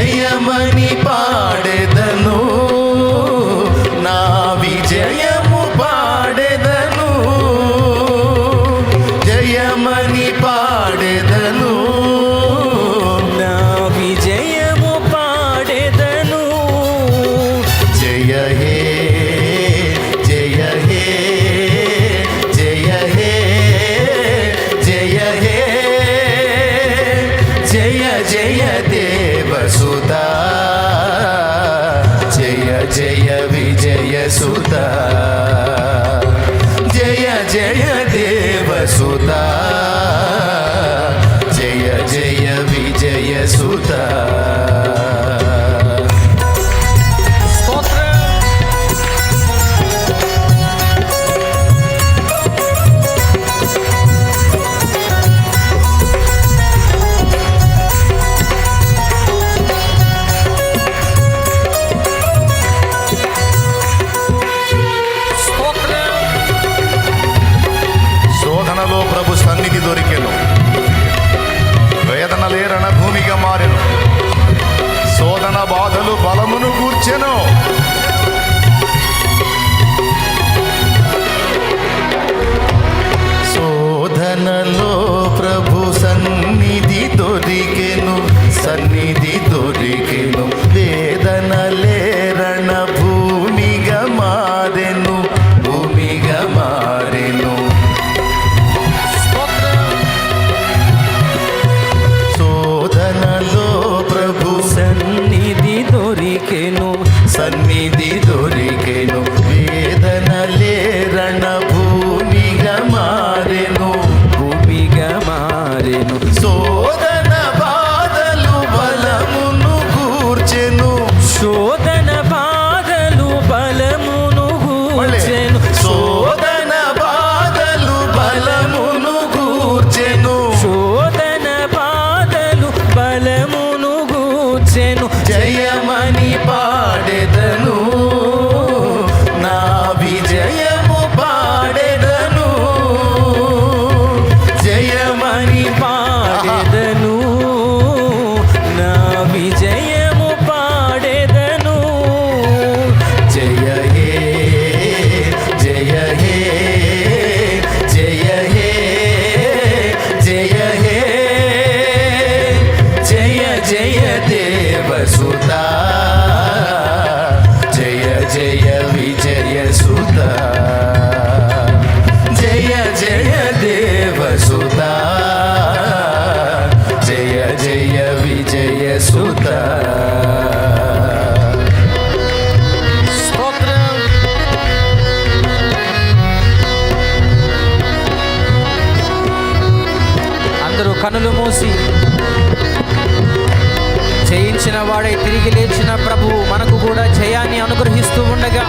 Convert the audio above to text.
జయమని పాడెదను, నా విజయము పాడెదను. జయమని పాడెదను, నా విజయము పాడెదను. జయ హే జయ హే జయ హే జయ హే జయ జయ దేవసుతా, జయ జయ విజయ సుతా, జయ జయ దేవసుతా, జయ జయ విజయ సుతా. శోధనలో ప్రభు సన్నిధి దొరికెను, వేదనలే రణభూమిగా మారెను. శోధన బాధలు బలమును కూర్చెను. శోధనలో ప్రభు సన్నిధి దొరికెను, సన్నిధి దొరికెను. వేదనలే రణభూమిగా మారెను, భూమిగా మారెను. శోధనలో ప్రభు సన్నిధి దొరికెను, సన్నిధి దొరికెను. వేదనలే రణభూమిగా మారెను, భూమిగా మారెను. శోధన బాధలు బలమును కూర్చెను. శోధన బాధలు బలమును గూర్చెను. శోధన బాధలు బలమును కూర్చెను. శోధన బాధలు బలమును గూర్చెను. జయమని పాడెదను, నా విజయము పాడెదను. జయమని పాడెదను, నా విజయము పాడెదను. జయ హే జయ హే జయ హే జయ హే జయ జయ దేవసుతా, జయ జయ విజయ సుతా, జయ జయ దేవసుతా, జయ జయ విజయ సుతా. అందరూ కనులు మూసి, జయించిన వాడై తిరిగి లేచిన ప్రభువు మనకు కూడా జయాన్ని అనుగ్రహిస్తూ ఉండగా